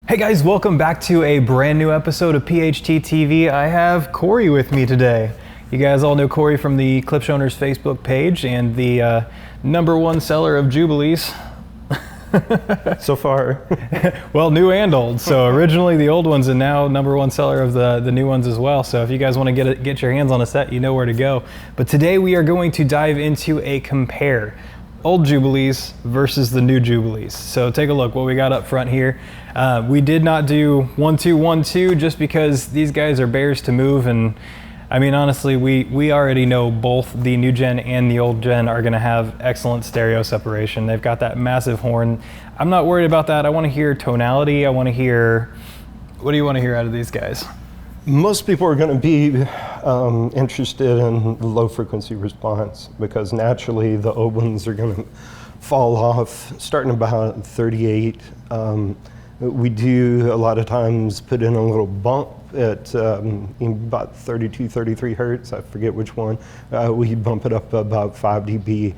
Hey guys, welcome back to a brand new episode of PHT TV. I have Corey with me today. You guys all know Corey from the Klipsch Owners Facebook page and the #1 seller of Jubilees. So far. Well, new and old. So originally the old ones and now #1 seller of the new ones as well. So if you guys want to get your hands on a set, you know where to go. But today we are going to dive into a compare. Old Jubilees versus the new Jubilees. So take a look what we got up front here. We did not do 1-2-1-2 just because these guys are bears to move, and I mean honestly we already know both the new gen and the old gen are going to have excellent stereo separation. They've got that massive horn. I'm not worried about that. I want to hear tonality. I want to hear, what do you want to hear out of these guys? Most people are going to be interested in low frequency response because naturally the old ones are going to fall off starting about 38. We do a lot of times put in a little bump at about 32, 33 hertz. I forget which one. We bump it up about 5 dB.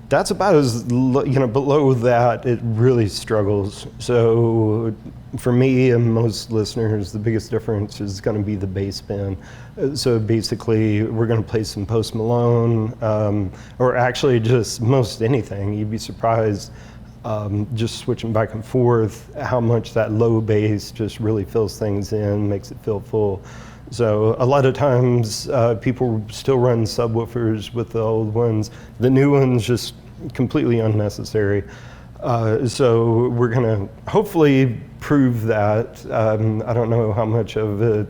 That's about as below that it really struggles. So for me and most listeners, the biggest difference is going to be the bass band. So basically we're going to play some Post Malone, or actually just most anything. You'd be surprised just switching back and forth how much that low bass just really fills things in, makes it feel full. So a lot of times people still run subwoofers with the old ones. The new ones just completely unnecessary. So we're gonna hopefully prove that. I don't know how much of it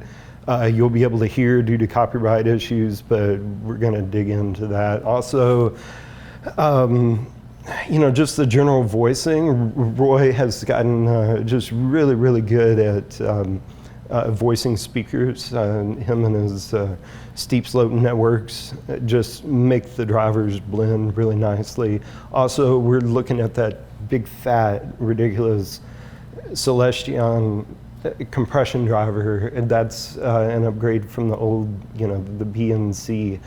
you'll be able to hear due to copyright issues, but we're gonna dig into that. Also, just the general voicing. Roy has gotten just really, really good at voicing speakers. Him and his steep slope networks just make the drivers blend really nicely. Also, we're looking at that big fat ridiculous Celestion compression driver, and that's an upgrade from the old, the B and C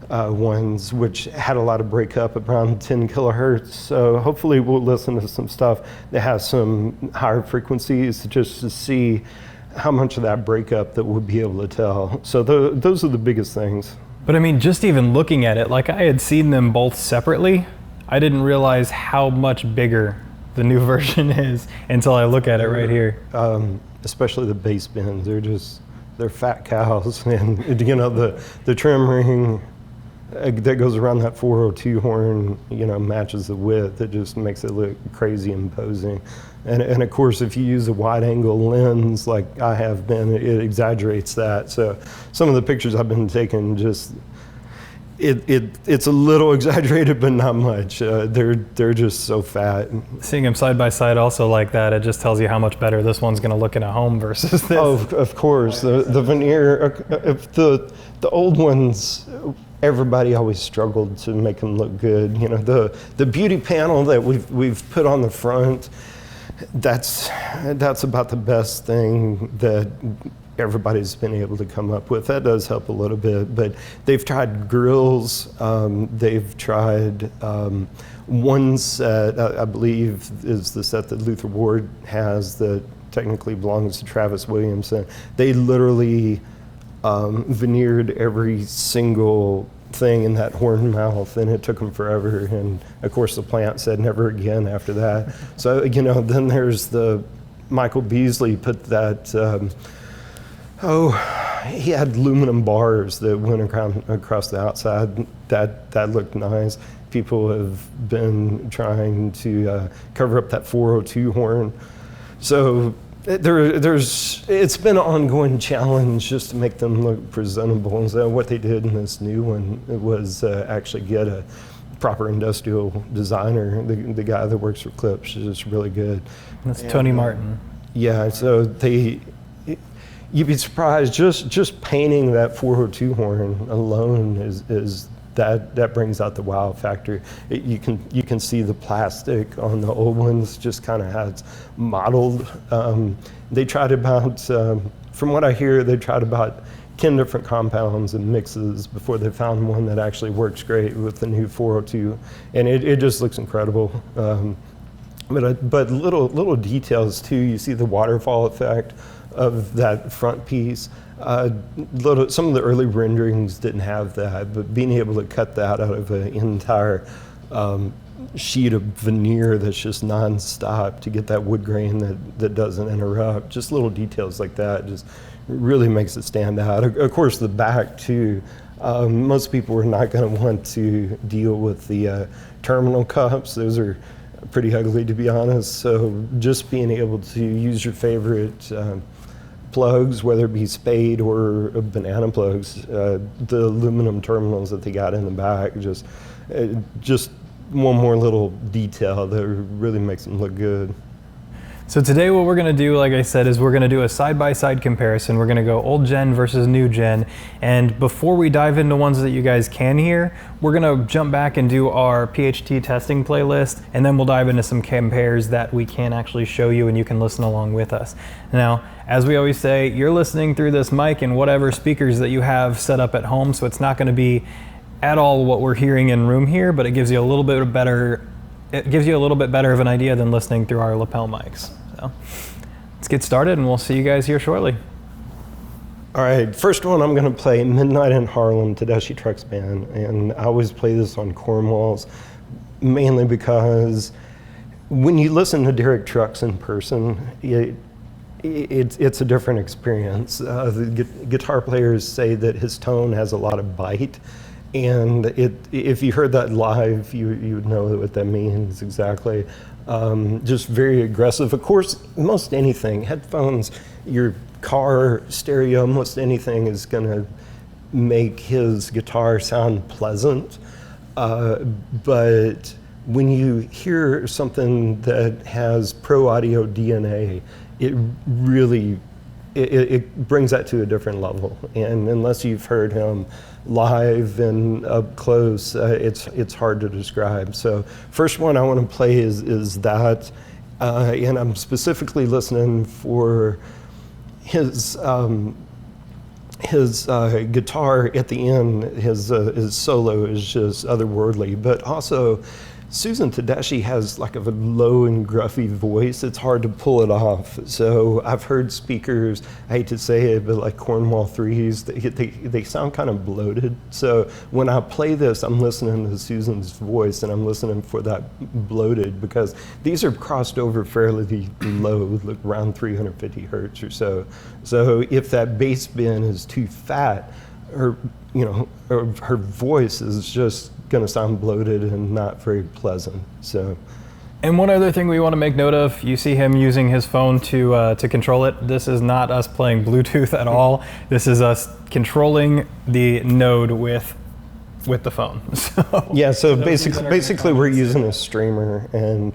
ones, which had a lot of breakup around 10 kilohertz. So hopefully we'll listen to some stuff that has some higher frequencies just to see how much of that breakup that we'll be able to tell. So those are the biggest things. But I mean, just even looking at it, like I had seen them both separately, I didn't realize how much bigger the new version is until I look at it right here. Especially the bass bends, they're fat cows, and the trim ring that goes around that 402 horn, matches the width. It just makes it look crazy imposing. And of course, if you use a wide angle lens like I have been, it exaggerates that. So some of the pictures I've been taking it's a little exaggerated, but not much. They're just so fat. Seeing them side by side also like that, it just tells you how much better this one's going to look in a home versus this. Oh, of course. The veneer, if the old ones, everybody always struggled to make them look good. The beauty panel that we've put on the front, that's about the best thing that everybody's been able to come up with. That does help a little bit, but they've tried grills. They've tried one set, I believe is the set that Luther Ward has that technically belongs to Travis Williamson. They literally veneered every single thing in that horn mouth, and it took them forever. And of course the plant said never again after that. So then there's the Michael Beasley put that he had aluminum bars that went across the outside. That looked nice. People have been trying to cover up that 402 horn. So it's been an ongoing challenge just to make them look presentable. And so what they did in this new one was actually get a proper industrial designer. The guy that works for Klipsch is just really good. That's Tony Martin. Yeah, so you'd be surprised, just painting that 402 horn alone is that brings out the wow factor. You can see the plastic on the old ones just kind of has mottled. They tried about, from what I hear, they tried about 10 different compounds and mixes before they found one that actually works great with the new 402, and it just looks incredible. But little details too. You see the waterfall effect of that front piece. Some of the early renderings didn't have that, but being able to cut that out of an entire sheet of veneer that's just non-stop to get that wood grain that doesn't interrupt. Just little details like that just really makes it stand out. Of course, the back too. Most people are not going to want to deal with the terminal cups. Those are pretty ugly, to be honest. So just being able to use your favorite plugs, whether it be spade or banana plugs, the aluminum terminals that they got in the back, just one more little detail that really makes them look good. So today what we're going to do, like I said, is we're going to do a side-by-side comparison. We're going to go old gen versus new gen. And before we dive into ones that you guys can hear, we're going to jump back and do our PHT testing playlist, and then we'll dive into some compares that we can actually show you and you can listen along with us. Now, as we always say, you're listening through this mic and whatever speakers that you have set up at home, so it's not going to be at all what we're hearing in room here, but it gives you a little bit better of an idea than listening through our lapel mics. So let's get started and we'll see you guys here shortly. All right, first one I'm going to play Midnight in Harlem, Tedeschi Trucks Band, and I always play this on Cornwalls, mainly because when you listen to Derek Trucks in person, it's a different experience. The guitar players say that his tone has a lot of bite, and if you heard that live, you would know what that means exactly. Just very aggressive. Of course, most anything, headphones, your car stereo, most anything is going to make his guitar sound pleasant. But when you hear something that has pro audio DNA, it really it brings that to a different level. And unless you've heard him live and up close, it's hard to describe. So first one I want to play is that, and I'm specifically listening for his guitar at the end. His solo is just otherworldly, but also Susan Tedeschi has like a low and gruffy voice. It's hard to pull it off. So I've heard speakers, I hate to say it, but like Cornwall 3s, they sound kind of bloated. So when I play this, I'm listening to Susan's voice and I'm listening for that bloated, because these are crossed over fairly low, like around 350 hertz or so. So if that bass bin is too fat, her voice is just going to sound bloated and not very pleasant. So, and one other thing we want to make note of, you see him using his phone to control it. This is not us playing Bluetooth at all. This is us controlling the node with the phone. So yeah, so basically we're using a streamer, and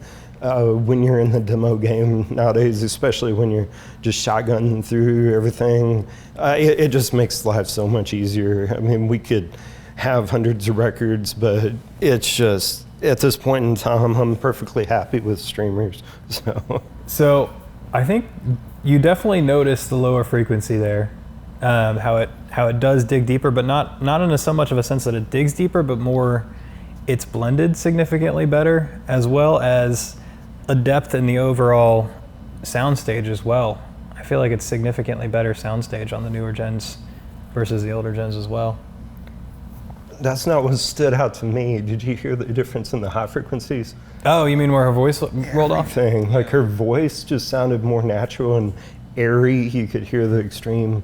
when you're in the demo game nowadays, especially when you're just shotgunning through everything, it just makes life so much easier. I mean, we could have hundreds of records, but it's just, at this point in time, I'm perfectly happy with streamers. So I think you definitely notice the lower frequency there, how it does dig deeper, but not in so much of a sense that it digs deeper, but more it's blended significantly better, as well as a depth in the overall soundstage as well. I feel like it's significantly better soundstage on the newer gens versus the older gens as well. That's not what stood out to me. Did you hear the difference in the high frequencies? Oh, you mean where her voice rolled off? Like her voice just sounded more natural and airy. You could hear the extreme,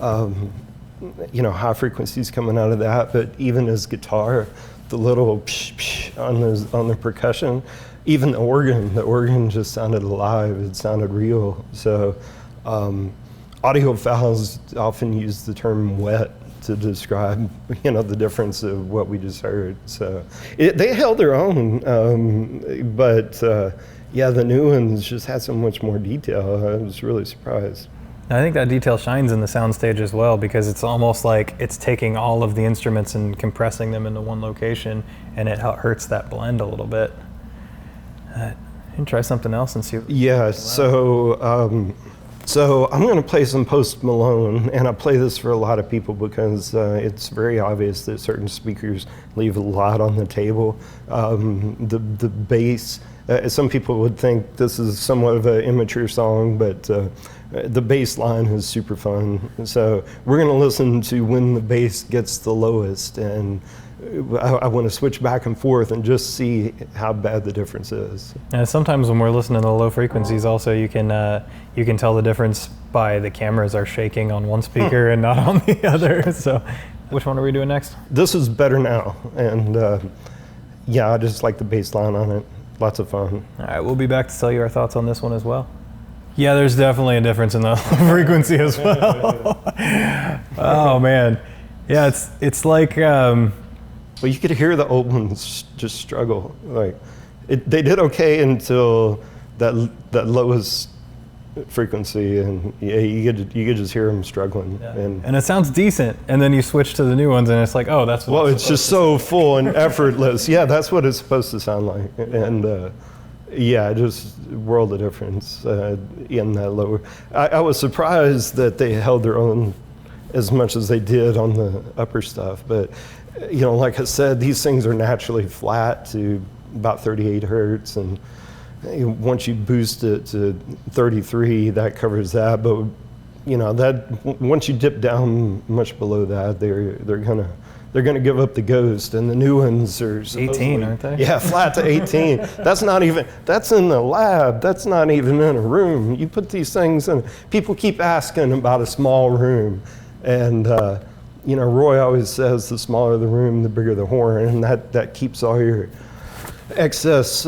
high frequencies coming out of that. But even his guitar, the little psh, psh on the percussion, even the organ just sounded alive. It sounded real. So audiophiles often use the term wet to describe, the difference of what we just heard. So they held their own, but the new ones just had so much more detail. I was really surprised. I think that detail shines in the soundstage as well, because it's almost like it's taking all of the instruments and compressing them into one location, and it hurts that blend a little bit. You can try something else and see. Yeah, so I'm going to play some Post Malone, and I play this for a lot of people because it's very obvious that certain speakers leave a lot on the table. The bass Some people would think this is somewhat of an immature song, but the bass line is super fun. So we're going to listen to when the bass gets the lowest, and I want to switch back and forth and just see how bad the difference is. And sometimes when we're listening to the low frequencies, also you can tell the difference by the cameras are shaking on one speaker and not on the other. So, which one are we doing next? This is Better Now, and yeah, I just like the bass line on it. Lots of fun. All right, we'll be back to tell you our thoughts on this one as well. Yeah, there's definitely a difference in the frequency as well. Oh man, yeah, it's like. Well, you could hear the old ones just struggle. Like, they did okay until that lowest frequency, and yeah, you could just hear them struggling. Yeah. And it sounds decent, and then you switch to the new ones, and it's like, oh, that's what. Well, it's just so full and effortless. Yeah, that's what it's supposed to sound like, and yeah, just world of difference in that lower. I was surprised that they held their own as much as they did on the upper stuff, but. You know, like I said, these things are naturally flat to about 38 hertz, and once you boost it to 33, that covers that. But you know, that once you dip down much below that, they're gonna give up the ghost. And the new ones are 18, aren't they? Yeah, flat to 18. That's in the lab. That's not even in a room. You put these things in. People keep asking about a small room, and. You know, Roy always says the smaller the room, the bigger the horn, and that keeps all your excess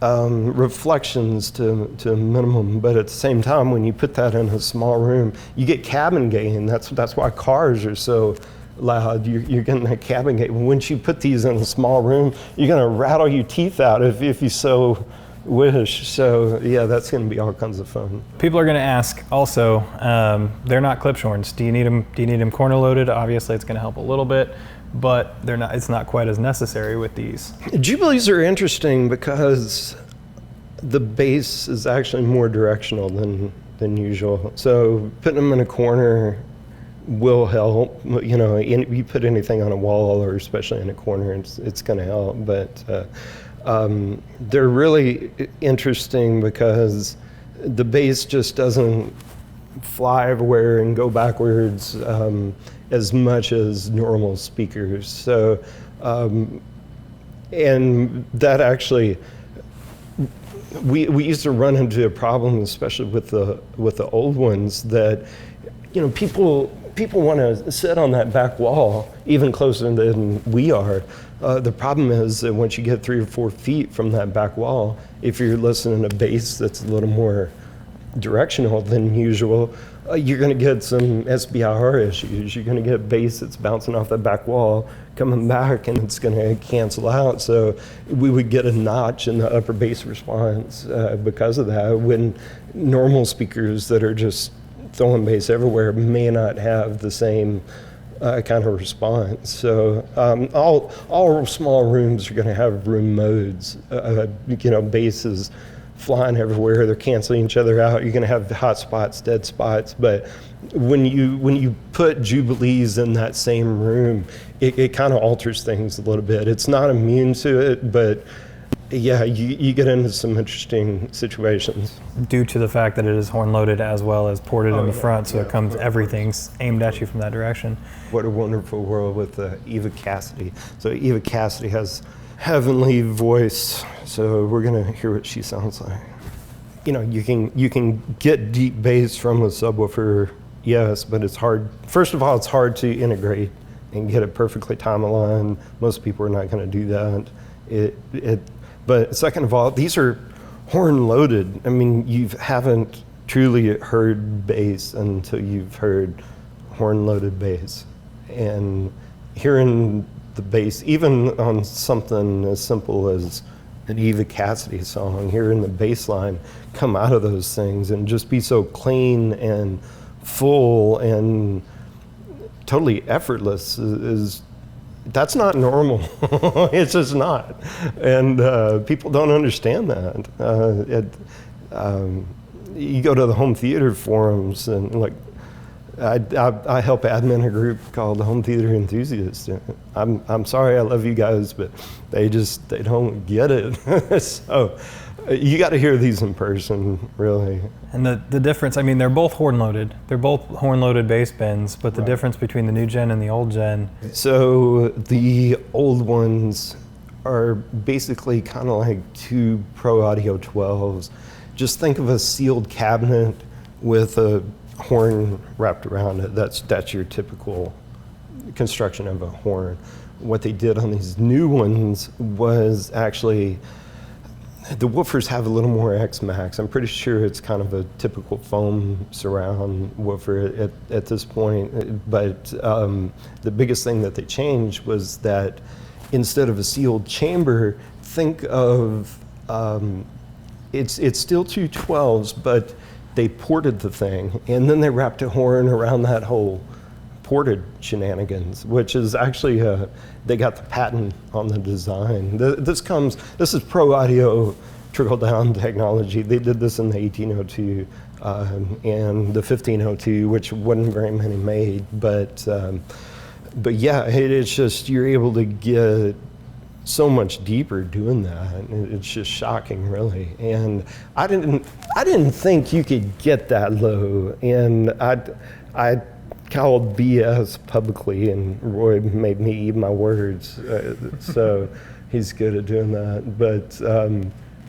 reflections to a minimum. But at the same time, when you put that in a small room, you get cabin gain. That's why cars are so loud. You're getting that cabin gain. Once you put these in a small room, you're going to rattle your teeth out if you so wish. So yeah, that's going to be all kinds of fun. People are going to ask also, they're not Klipsch horns. Do you need them corner loaded? Obviously it's going to help a little bit, but it's not quite as necessary with these. Jubilees are interesting because the bass is actually more directional than usual. So putting them in a corner will help. You know, you put anything on a wall, or especially in a corner, it's going to help. But they're really interesting because the bass just doesn't fly everywhere and go backwards as much as normal speakers. So, and that actually, we used to run into a problem, especially with the old ones, that, you know, people want to sit on that back wall even closer than we are. The problem is that once you get 3 or 4 feet from that back wall, if you're listening to bass that's a little more directional than usual, you're going to get some SBIR issues. You're going to get bass that's bouncing off that back wall, coming back, and it's going to cancel out. So we would get a notch in the upper bass response because of that, when normal speakers that are just throwing bass everywhere may not have the same kind of response. So all small rooms are going to have room modes. You know, bass is flying everywhere. They're canceling each other out. You're going to have hot spots, dead spots. But when you put Jubilees in that same room, it kind of alters things a little bit. It's not immune to it, but yeah, you get into some interesting situations. Due to the fact that it is horn loaded as well as ported in the front, so it comes, everything's aimed at you from that direction. What a wonderful world with Eva Cassidy. So Eva Cassidy has heavenly voice, so we're gonna hear what she sounds like. You know, you can get deep bass from a subwoofer, yes, but it's hard. First of all, it's hard to integrate and get it perfectly time aligned. Most people are not gonna do that. But second of all, these are horn loaded. I mean, you haven't truly heard bass until you've heard horn loaded bass. And hearing the bass, even on something as simple as an Eva Cassidy song, hearing the bass line come out of those things and just be so clean and full and totally effortless that's not normal. It's just not. And people don't understand that. You go to the home theater forums and like I help admin a group called Home Theater Enthusiasts. I'm sorry, I love you guys, but they don't get it. So you got to hear these in person, really. And the difference, I mean, they're both horn-loaded. They're both horn-loaded bass bins, but the difference between the new gen and the old gen. So the old ones are basically kind of like two Pro Audio 12s. Just think of a sealed cabinet with a horn wrapped around it. That's your typical construction of a horn. What they did on these new ones was actually, the woofers have a little more X-Max. I'm pretty sure it's kind of a typical foam surround woofer at this point, but the biggest thing that they changed was that instead of a sealed chamber, think of, it's still two 12s, but they ported the thing, and then they wrapped a horn around that whole ported shenanigans, which is actually, they got the patent on the design. This is Pro Audio trickle-down technology. They did this in the 1802 and the 1502, which wasn't very many made, but yeah, it's just, you're able to get so much deeper doing that. It's just shocking, really. And I didn't think you could get that low. And I called BS publicly, and Roy made me eat my words. So he's good at doing that. But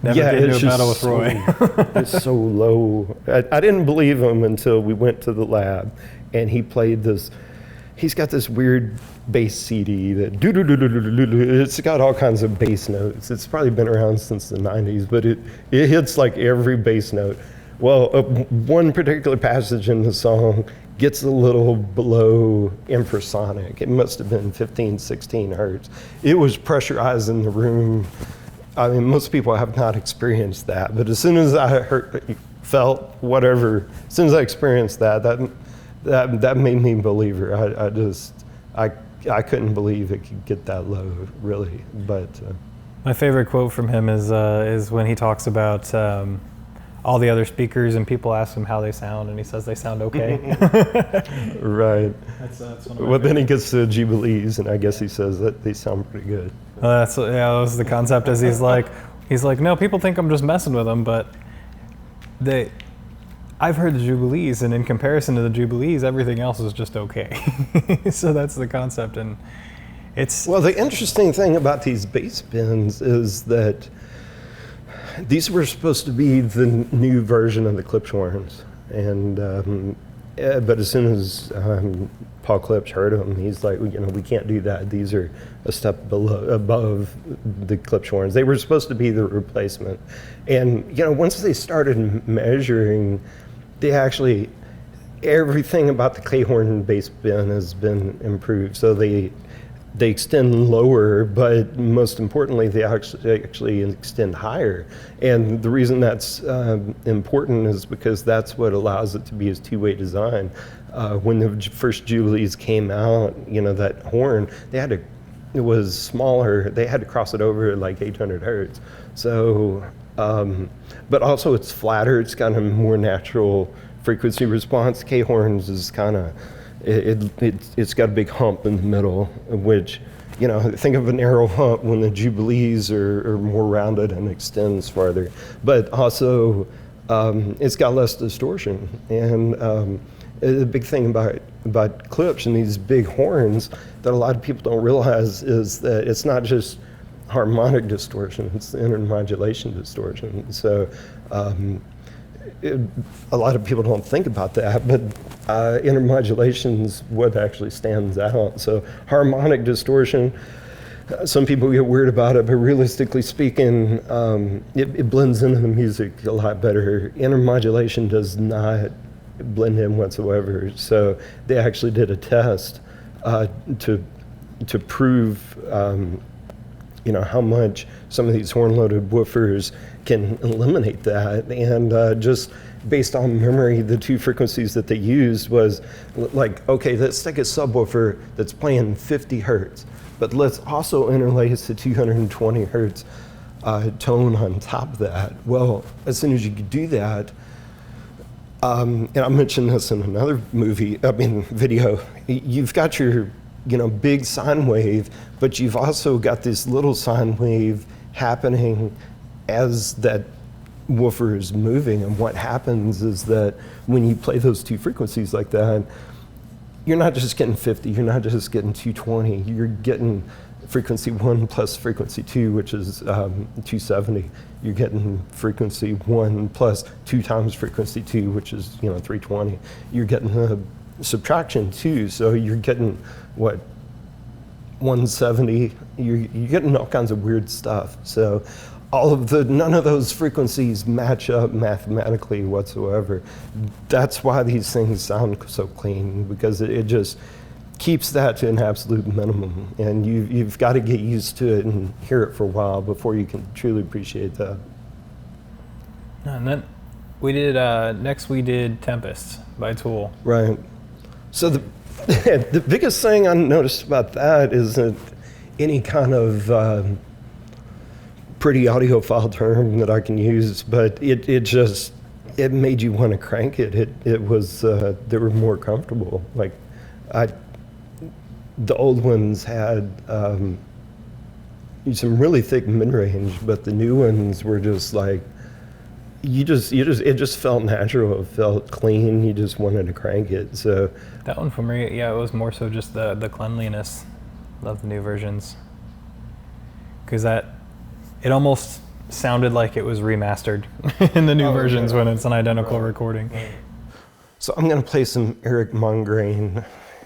Never yeah, get it's into a battle just with Roy. it's so low. I didn't believe him until we went to the lab, and he played this. He's got this weird bass CD that it's got all kinds of bass notes. It's probably been around since the 90s, but it hits like every bass note. Well, one particular passage in the song gets a little below infrasonic. It must have been 15, 16 hertz. It was pressurizing the room. I mean, most people have not experienced that, but as soon as I felt whatever, as soon as I experienced that made me a believer. I couldn't believe it could get that low, really. But my favorite quote from him is when he talks about all the other speakers and people ask him how they sound, and he says they sound okay. Right. That's one of my Well, then he gets to Jubilees, and I guess he says that they sound pretty good. That was the concept. Is he's like, no, people think I'm just messing with them, but I've heard the Jubilees, and in comparison to the Jubilees, everything else is just okay. So that's the concept, and it's... Well, the interesting thing about these bass bins is that these were supposed to be the new version of the Klipsch horns, and but as soon as Paul Klipsch heard them, he's like, we can't do that. These are a step above the Klipsch horns. They were supposed to be the replacement, and once they started measuring, everything about the K-horn bass bin has been improved. So they extend lower, but most importantly, they actually extend higher. And the reason that's important is because that's what allows it to be a two-way design. When the first Jubilees came out, that horn, it was smaller. They had to cross it over at like 800 hertz. So, but also it's flatter. It's got a more natural frequency response. K-horns is kind of, it's got a big hump in the middle, which, think of an arrow hump when the Jubilees are more rounded and extends farther. But also, it's got less distortion. And the big thing about Klipsch and these big horns that a lot of people don't realize is that it's not just harmonic distortion, it's intermodulation distortion. So a lot of people don't think about that, but intermodulation is what actually stands out. So harmonic distortion, some people get weird about it, but realistically speaking, it blends into the music a lot better. Intermodulation does not blend in whatsoever. So they actually did a test to prove how much some of these horn-loaded woofers can eliminate that. And just based on memory, the two frequencies that they used was like, okay, let's take a subwoofer that's playing 50 hertz, but let's also interlace the 220 hertz tone on top of that. Well, as soon as you could do that, And I mentioned this in another video. You've got your, big sine wave, but you've also got this little sine wave happening as that woofer is moving. And what happens is that when you play those two frequencies like that, you're not just getting 50, you're not just getting 220, you're getting frequency 1 plus frequency 2, which is 270. You're getting frequency 1 plus 2 times frequency 2, which is 320. You're getting a subtraction 2, so you're getting what, 170. You're getting all kinds of weird stuff. So none of those frequencies match up mathematically whatsoever. That's why these things sound so clean, because it just keeps that to an absolute minimum, and you've got to get used to it and hear it for a while before you can truly appreciate that. And then we did next we did Tempest by Tool. Right. So the biggest thing I noticed about that is that any kind of pretty audiophile term that I can use, but it made you want to crank it. It was they were more comfortable. Like the old ones had some really thick mid-range, but the new ones were just like, it just felt natural. It felt clean. You just wanted to crank it. So that one for me, it was more so just the cleanliness of the new versions, because it almost sounded like it was remastered in the new versions when it's an identical recording. So I'm going to play some Eric Mongrain.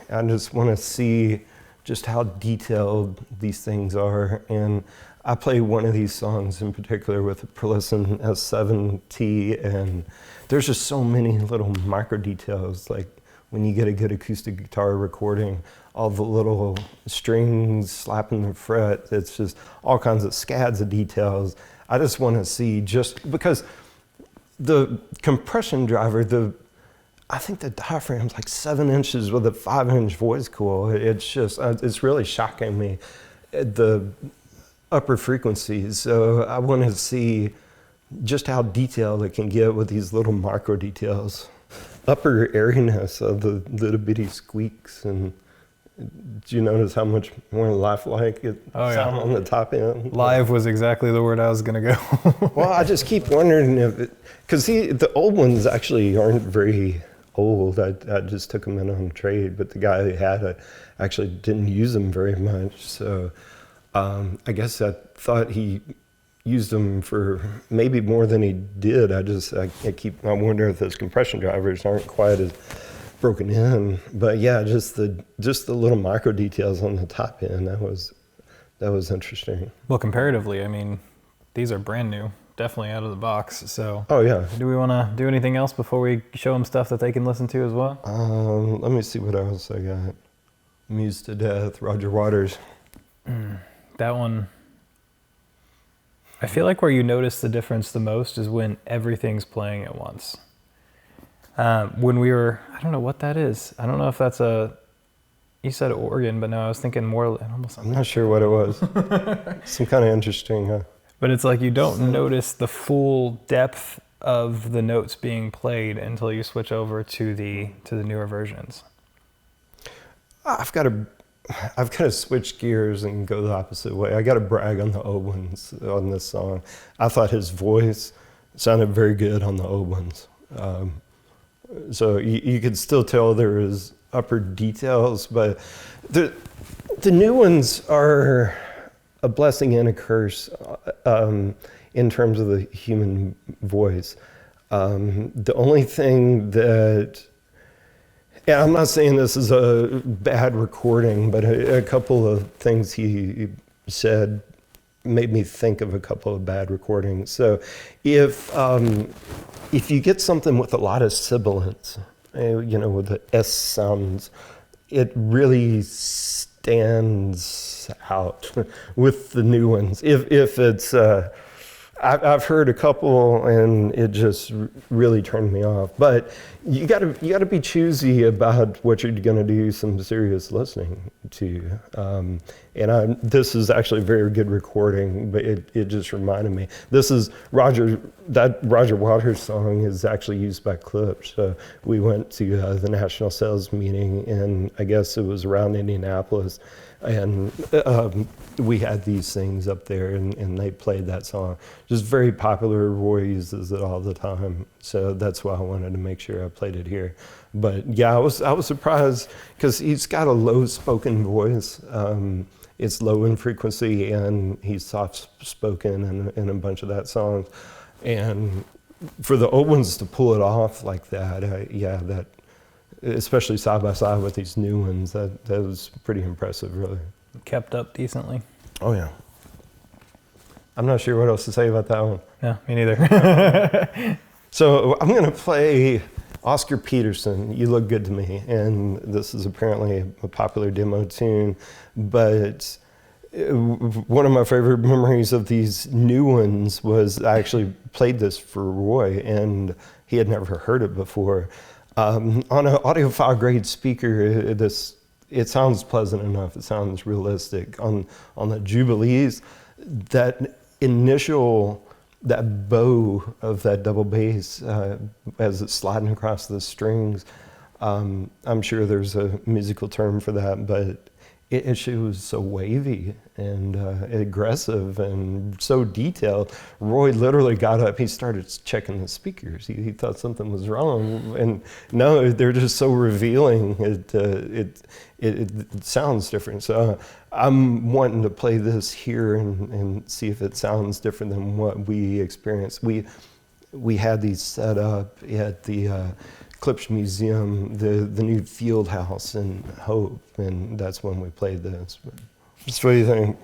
I just want to see just how detailed these things are. And I play one of these songs in particular with a Percussion S7T, and there's just so many little micro details. Like when you get a good acoustic guitar recording, all the little strings slapping the fret, it's just all kinds of scads of details. I just want to see, just because the compression driver, I think the diaphragm's like 7 inches with a 5-inch voice coil. It's just, it's really shocking me, the upper frequencies. So I want to see just how detailed it can get with these little micro details. Upper airiness of the little bitty squeaks. And do you notice how much more lifelike it sounds on the top end? Live was exactly the word I was going to go. Well, I just keep wondering if because the old ones actually aren't very old. I just took them in on trade, but the guy who had it actually didn't use them very much. So I guess I thought he used them for maybe more than he did. I wonder if those compression drivers aren't quite as broken in. But yeah, just the little micro details on the top end, that was interesting. Well, comparatively, I mean, these are brand new. Definitely out of the box. So oh yeah. Do we want to do anything else before we show them stuff that they can listen to as well? Let me see what else I got. Mused to Death, Roger Waters. That one, I feel like where you notice the difference the most is when everything's playing at once. When we were, I don't know what that is. I don't know if that's you said organ, but no, I was thinking more almost. I'm not sure what it was. Some kind of interesting. But it's like you don't notice the full depth of the notes being played until you switch over to the newer versions. I've got to switch gears and go the opposite way. I got to brag on the old ones on this song. I thought his voice sounded very good on the old ones. So you could still tell there was upper details, but the new ones are a blessing and a curse in terms of the human voice. The only thing that, yeah, I'm not saying this is a bad recording, but a couple of things he said made me think of a couple of bad recordings. So if you get something with a lot of sibilants, with the S sounds, it really stands out with the new ones. If it's I've heard a couple, and it just really turned me off. But you got to be choosy about what you're going to do some serious listening to. This is actually a very good recording, but it just reminded me. This is Roger Waters song is actually used by Klipsch. So we went to the national sales meeting, and I guess it was around Indianapolis. And we had these things up there, and they played that song. Just very popular. Roy uses it all the time, so that's why I wanted to make sure I played it here. But yeah, I was surprised because he's got a low-spoken voice. It's low in frequency, and he's soft-spoken in a bunch of that song. And for the old ones to pull it off like that, that. Especially side by side with these new ones, that was pretty impressive, really. Kept up decently. Oh yeah. I'm not sure what else to say about that one. Yeah, me neither. So I'm gonna play Oscar Peterson, You Look Good to Me, and this is apparently a popular demo tune, but one of my favorite memories of these new ones was I actually played this for Roy, and he had never heard it before. On an audiophile grade speaker, it sounds pleasant enough. It sounds realistic. On the Jubilees, that bow of that double bass as it's sliding across the strings, I'm sure there's a musical term for that, but it was so wavy and aggressive and so detailed. Roy literally got up, he started checking the speakers. He thought something was wrong, and no, they're just so revealing. It sounds different. So I'm wanting to play this here and see if it sounds different than what we experienced. We had these set up at the Klipsch Museum, the new field house in Hope, and that's when we played this. Just what do you think?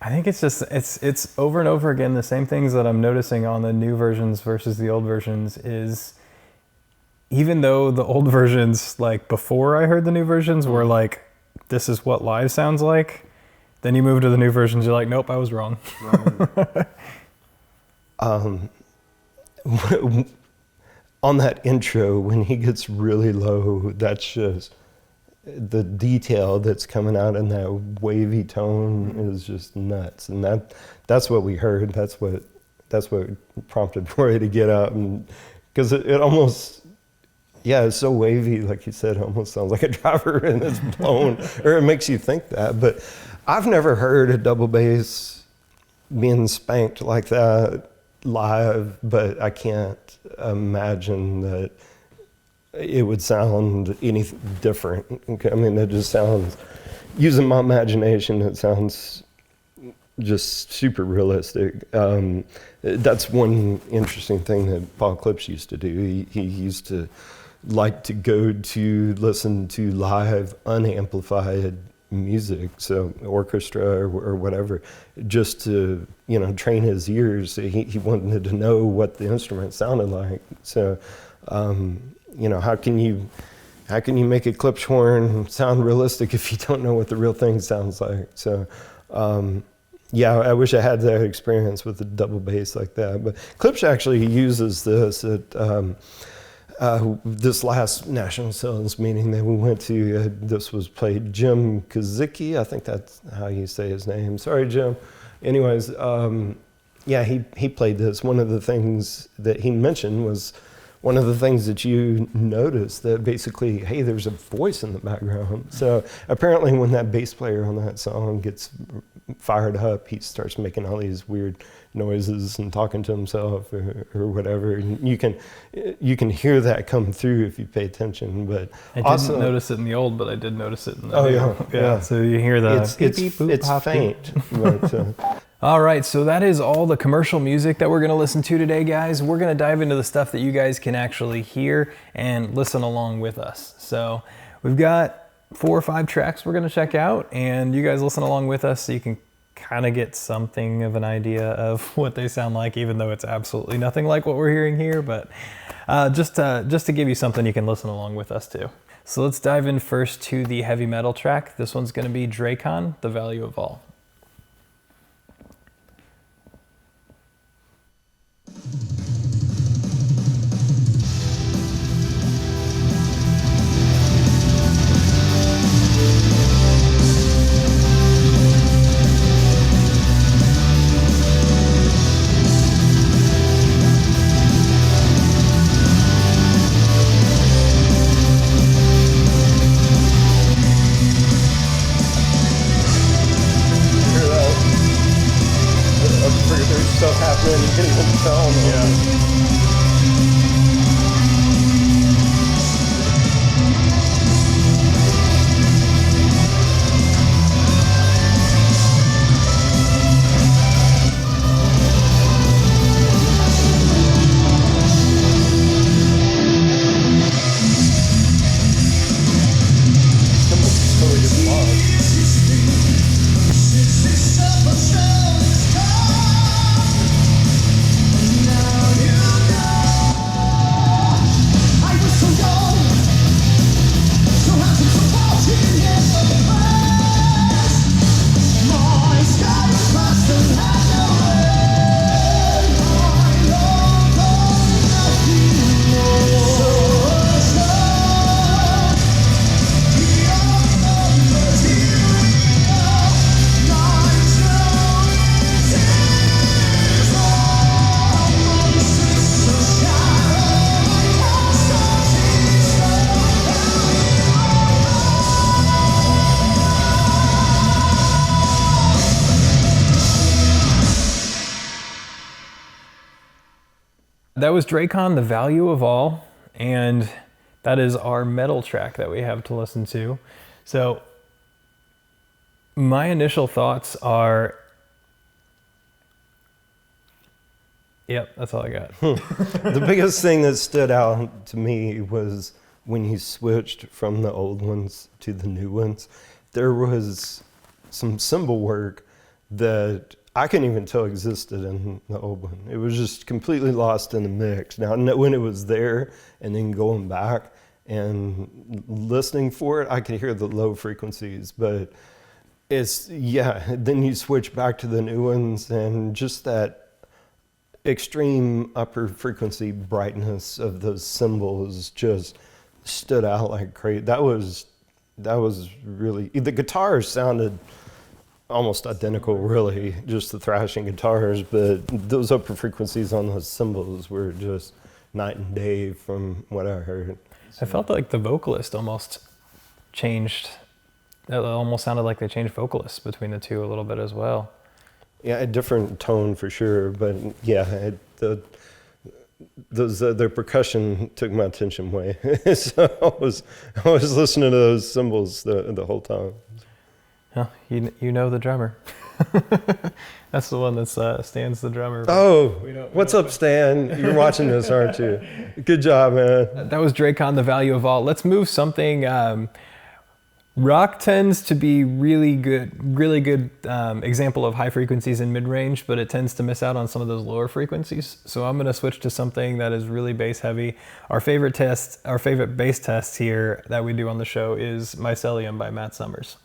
I think it's just, it's over and over again, the same things that I'm noticing on the new versions versus the old versions is, even though the old versions, like before I heard the new versions, were like, this is what live sounds like, then you move to the new versions, you're like, nope, I was wrong. On that intro, when he gets really low, that's just the detail that's coming out in that wavy tone is just nuts, and that's what we heard. That's what prompted Roy to get up, and because it almost, yeah, it's so wavy, like you said, it almost sounds like a driver and it's blown, or it makes you think that. But I've never heard a double bass being spanked like that live, but I can't imagine that it would sound any different. I mean, it just sounds, using my imagination, it sounds just super realistic. That's one interesting thing that Paul Klipsch used to do. He used to like to go to listen to live unamplified music, so orchestra or whatever, just to, train his ears. He wanted to know what the instrument sounded like. So, how can you make a Klipsch horn sound realistic if you don't know what the real thing sounds like? So, I wish I had that experience with the double bass like that. But Klipsch actually uses this at this last national sales meeting that we went to. This was played. Jim Kazicki, I think that's how you say his name. Sorry, Jim. Anyways, he played this. One of the things that he mentioned was one of the things that you noticed, that basically, hey, there's a voice in the background. So apparently when that bass player on that song gets fired up, he starts making all these weird noises and talking to himself or whatever. And you can hear that come through if you pay attention. But I didn't notice it in the old, but I did notice it in the new. Yeah. So you hear the it's faint. But, all right, so that is all the commercial music that we're gonna listen to today, guys. We're gonna dive into the stuff that you guys can actually hear and listen along with us. So we've got 4 or 5 tracks we're gonna check out, and you guys listen along with us so you can kind of get something of an idea of what they sound like, even though it's absolutely nothing like what we're hearing here, but just to give you something you can listen along with us to. So let's dive in first to the heavy metal track. This one's gonna be Draekon, The Value of All. you can even tell. That was Draekon, The Value of All, and that is our metal track that we have to listen to. So my initial thoughts are, yep, that's all I got. The biggest thing that stood out to me was when he switched from the old ones to the new ones. There was some cymbal work that I couldn't even tell existed in the old one. It was just completely lost in the mix. Now, when it was there and then going back and listening for it, I could hear the low frequencies, but then you switch back to the new ones and just that extreme upper frequency brightness of those cymbals just stood out like crazy. That was really, the guitars sounded almost identical, really, just the thrashing guitars, but those upper frequencies on those cymbals were just night and day from what I heard. I felt like the vocalist almost changed. It almost sounded like they changed vocalists between the two a little bit as well. Yeah, a different tone for sure, but yeah, their percussion took my attention way. So I was listening to those cymbals the whole time. Oh, you know the drummer. That's the one that's Stan's the drummer. Oh, what's up, Stan? You're watching this, aren't you? Good job, man. That was Draekon, The Value of All. Let's move something. Rock tends to be really good example of high frequencies in mid-range, but it tends to miss out on some of those lower frequencies. So I'm going to switch to something that is really bass heavy. Our favorite bass test here that we do on the show is Mycelium by Matt Summers.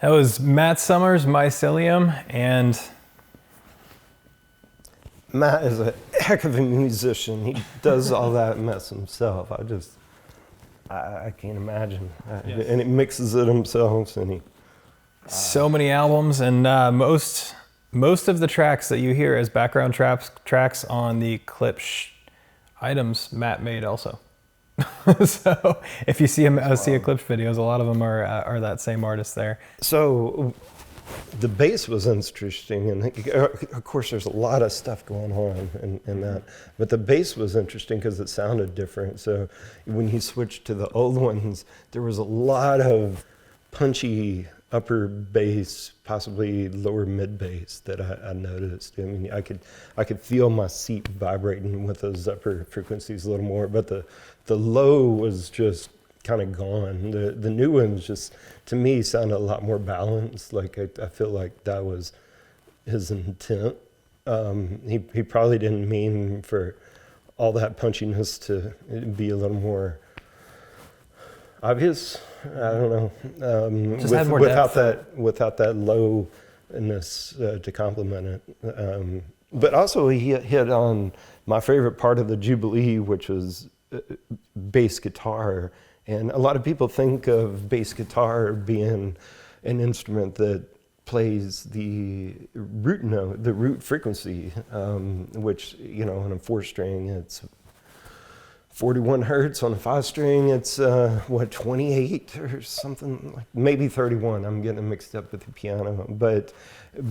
That was Matt Summers, Mycelium, and Matt is a heck of a musician. He does all that mess himself. I can't imagine. Yes. And he mixes it himself, and he. So many albums, and most of the tracks that you hear as background tracks on the Klipsch items, Matt made also. So if you see a Klipsch videos, a lot of them are that same artist there. So the bass was interesting, and of course there's a lot of stuff going on in that, but the bass was interesting because it sounded different. So when he switched to the old ones, there was a lot of punchy upper bass, possibly lower mid bass that I noticed. I mean, I could feel my seat vibrating with those upper frequencies a little more, but the low was just kind of gone. The new ones just, to me, sounded a lot more balanced. Like I feel like that was his intent. He probably didn't mean for all that punchiness to be a little more obvious. I don't know. Just had more depth. Without that lowness to complement it. But also he hit on my favorite part of the Jubilee, which was bass guitar. And a lot of people think of bass guitar being an instrument that plays the root note, the root frequency, which, you know, on a 4-string, it's 41 hertz. On a 5-string, it's 28 or something, like maybe 31. I'm getting mixed up with the piano. But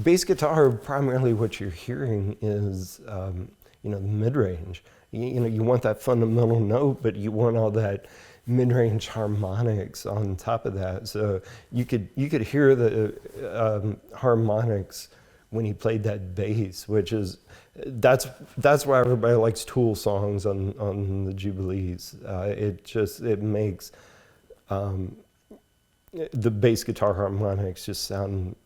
bass guitar, primarily what you're hearing is, you know, the mid-range. You know, you want that fundamental note, but you want all that mid-range harmonics on top of that. So you could hear the harmonics when he played that bass, which is that's why everybody likes Tool songs on the Jubilees. It makes the bass guitar harmonics just sound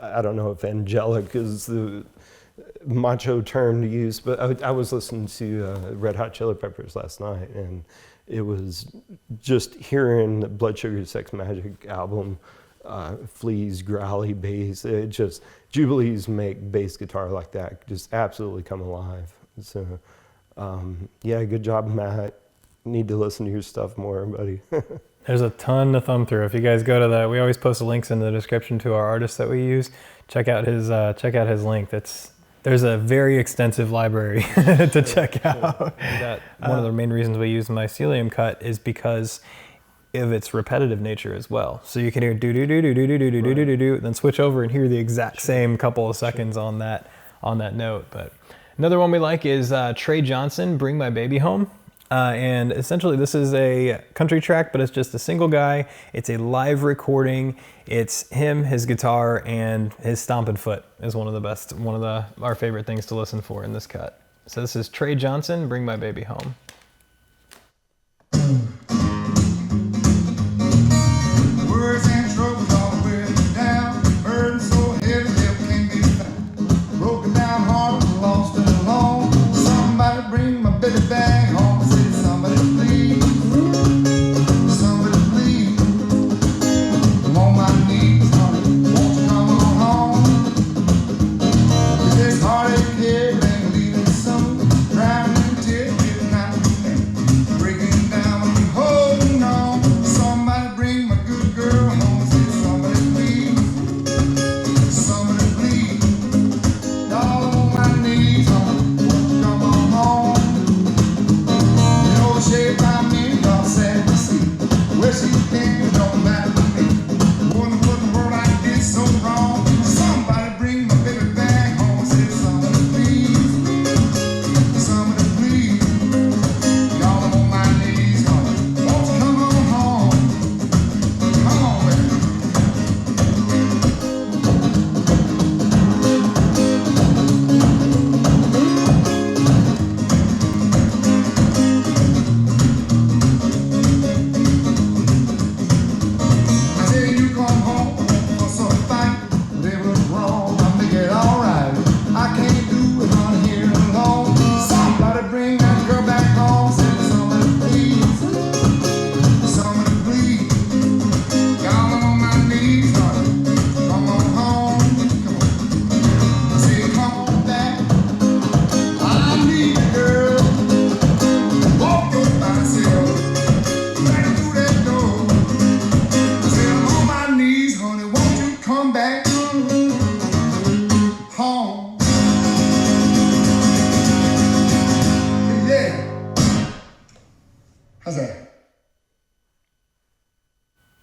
I don't know if angelic is the macho term to use, but I was listening to Red Hot Chili Peppers last night, and it was just hearing the Blood Sugar Sex Magic album, Flea's growly bass. It just, Jubilees make bass guitar like that just absolutely come alive. So, yeah, good job, Matt. Need to listen to your stuff more, buddy. There's a ton to thumb through. If you guys go to that, we always post links in the description to our artists that we use. Check out his link. There's a very extensive library to check out. One of the main reasons we use the mycelium cut is because of its repetitive nature as well. So you can hear do do do do do do do do do do do, then switch over and hear the exact same couple of seconds on that note. But another one we like is Trey Johnson, Bring My Baby Home. And essentially this is a country track, but it's just a single guy. It's a live recording. It's him, his guitar, and his stomping foot is one of our favorite things to listen for in this cut. So this is Trey Johnson, Bring My Baby Home. Worries and troubles all wearing me down, burden so heavy help can't be found. Broken down heart, lost and alone. Somebody bring my baby back home. Say somebody please, somebody please. I'm on my knees, honey, won't you come on home? If this heartache here ain't leaving soon, drowning in tears, getting out of me, breaking down.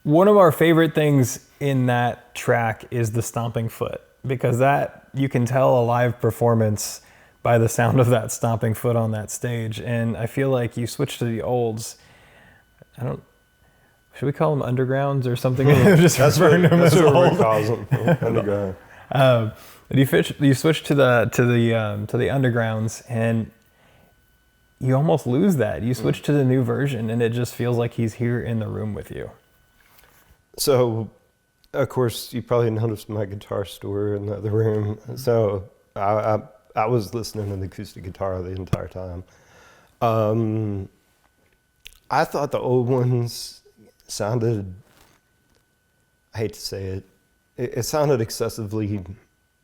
One of our favorite things in that track is the stomping foot, because that you can tell a live performance by the sound of that stomping foot on that stage. And I feel like you switch to the olds. Should we call them undergrounds or something? Just That's referring to them as what old. Rick calls them. Underground. You switch to the undergrounds, and you almost lose that. You switch to the new version, and it just feels like he's here in the room with you. So, of course, you probably noticed my guitar store in the other room. So I was listening to the acoustic guitar the entire time. I thought the old ones sounded, I hate to say it, it sounded excessively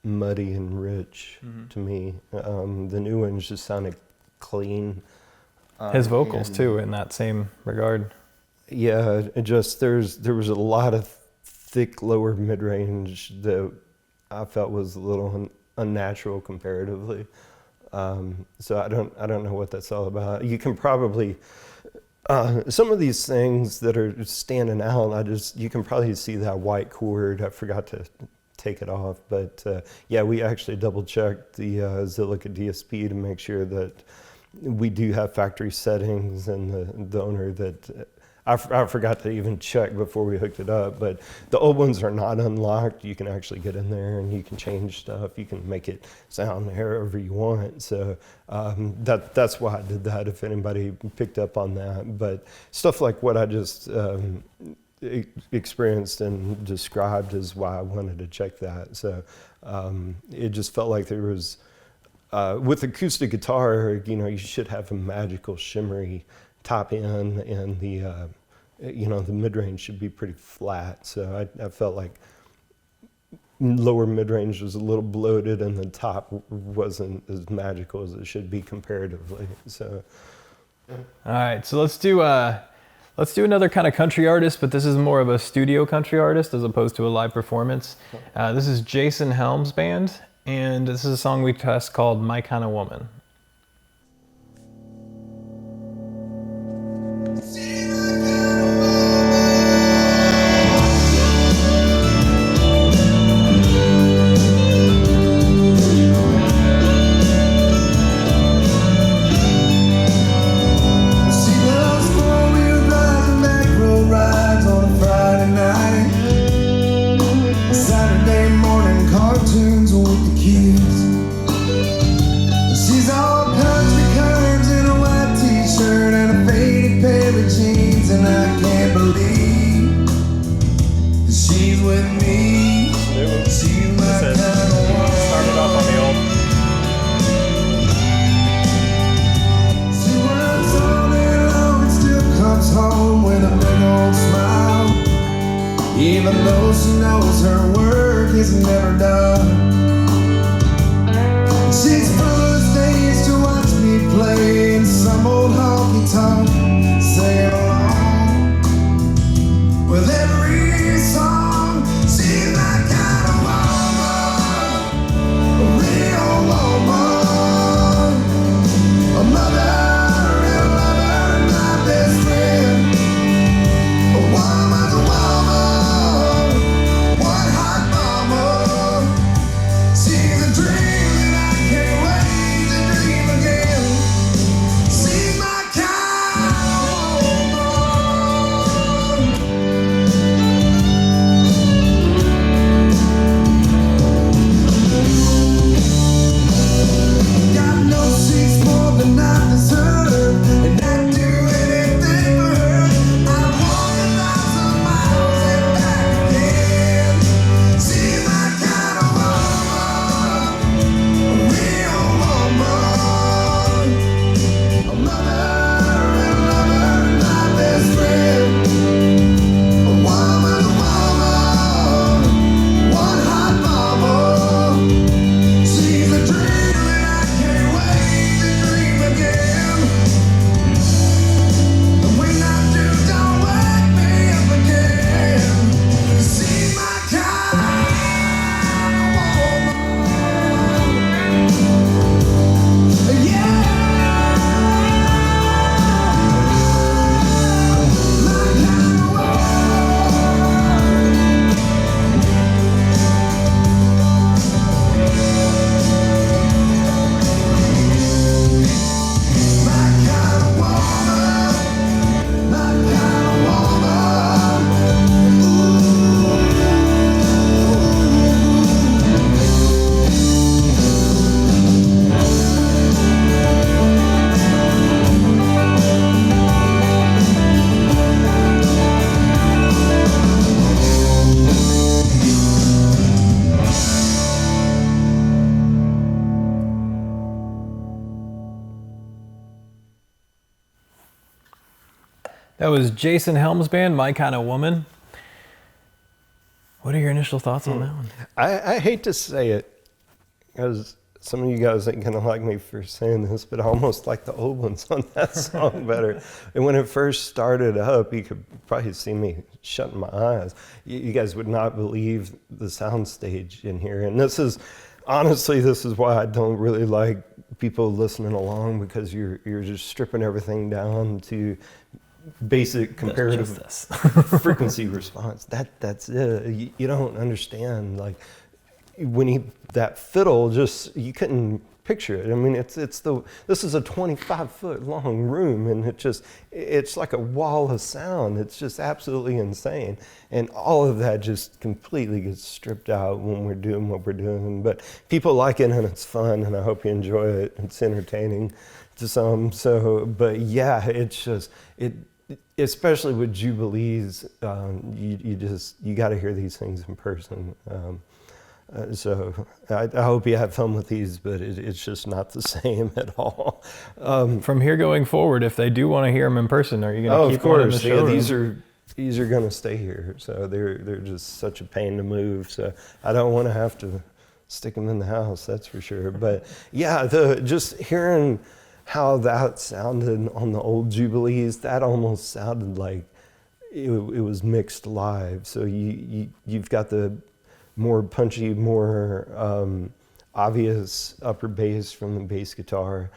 muddy and rich to me. The new ones just sounded clean. His vocals too, in that same regard. Yeah, it just there was a lot of thick lower mid range that I felt was a little unnatural comparatively. So I don't know what that's all about. You can probably some of these things that are standing out. You can probably see that white cord. I forgot to take it off, but yeah, we actually double checked the Zilliqa DSP to make sure that we do have factory settings, and the owner that. I forgot to even check before we hooked it up, but the old ones are not unlocked. You can actually get in there and you can change stuff. You can make it sound however you want. So that's why I did that, if anybody picked up on that. But stuff like what I just experienced and described is why I wanted to check that. So it just felt like there was, with acoustic guitar, you should have a magical shimmery top end, and the the mid-range should be pretty flat. So I felt like lower mid-range was a little bloated, and the top wasn't as magical as it should be comparatively. So all right, so let's do another kind of country artist, but this is more of a studio country artist as opposed to a live performance. This is Jason Helms Band, and this is a song we test called My Kind of Woman. Even though she knows her work is never done, she's full of stage to watch me play in some old honky tonk, singing along with every song. She's that kind of woman, a real woman, a mother, a real lover, my best friend, a woman's a woman. That was Jason Helm's band, My Kind of Woman. What are your initial thoughts on that one? I hate to say it, because some of you guys ain't gonna like me for saying this, but I almost like the old ones on that song better. And when it first started up, you could probably see me shutting my eyes. You guys would not believe the sound stage in here. And this is, honestly, this is why I don't really like people listening along, because you're just stripping everything down to basic comparative frequency response. That's it. You don't understand, like, when that fiddle, just, you couldn't picture it. I mean, this is a 25-foot long room, and it's like a wall of sound. It's just absolutely insane. And all of that just completely gets stripped out when we're doing what we're doing. But people like it, and it's fun, and I hope you enjoy it. It's entertaining to some. So, but yeah, it's just, especially with Jubilees, you got to hear these things in person. So I hope you have fun with these, but it's just not the same at all. From here going forward, if they do want to hear them in person, are you going to keep one in the showroom? Yeah, these are going to stay here. So they're just such a pain to move. So I don't want to have to stick them in the house, that's for sure. But yeah, just hearing how that sounded on the old Jubilees, that almost sounded like it was mixed live. So you've got the more punchy, more obvious upper bass from the bass guitar.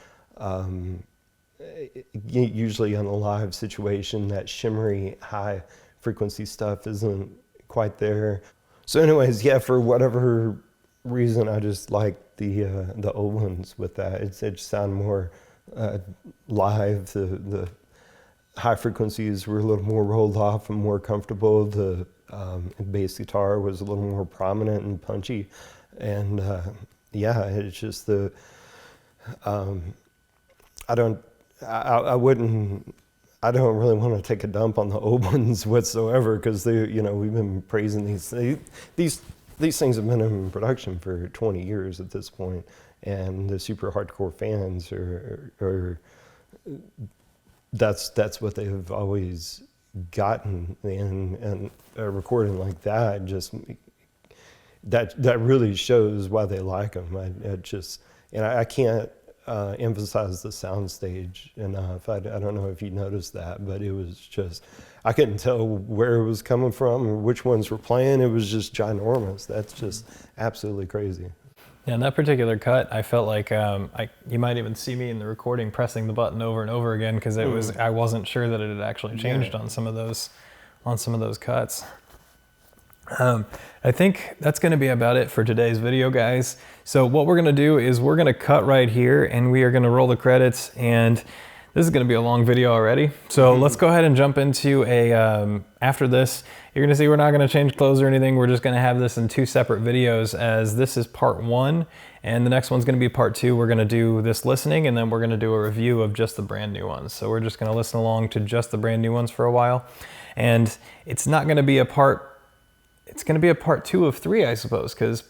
Usually in a live situation, that shimmery high frequency stuff isn't quite there. So anyways, yeah, for whatever reason, I just like the old ones with that. It just sounded more live. The high frequencies were a little more rolled off and more comfortable. The bass guitar was a little more prominent and punchy, and yeah, it's just I don't really want to take a dump on the old ones whatsoever, because we've been praising these things have been in production for 20 years at this point, and the super hardcore fans are that's what they've always gotten, and a recording like that just that really shows why they like them. I can't emphasize the soundstage enough. I don't know if you noticed that, but it was just, I couldn't tell where it was coming from or which ones were playing. It was just ginormous. That's just absolutely crazy. Yeah, in that particular cut, I felt like you might even see me in the recording pressing the button over and over again, because I wasn't sure that it had actually changed on some of those cuts. I think that's going to be about it for today's video, guys. So what we're going to do is we're going to cut right here, and we are going to roll the credits, and this is going to be a long video already. So let's go ahead and jump into after this. You're going to see we're not going to change clothes or anything. We're just going to have this in 2 separate videos, as this is part 1, and the next one's going to be part 2. We're going to do this listening, and then we're going to do a review of just the brand new ones. So we're just going to listen along to just the brand new ones for a while. And it's not going to be it's going to be a part 2 of 3, I suppose, because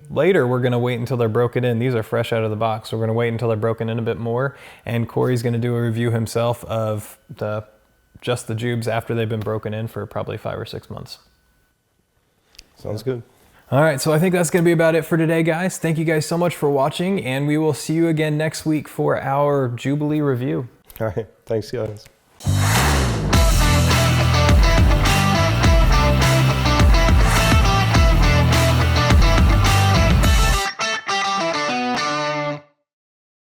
later we're going to wait until they're broken in. These are fresh out of the box. So we're going to wait until they're broken in a bit more. And Corey's going to do a review himself of just the Jubes after they've been broken in for probably 5 or 6 months. Sounds good. All right, so I think that's going to be about it for today, guys. Thank you guys so much for watching, and we will see you again next week for our Jubilee review. All right, thanks, guys.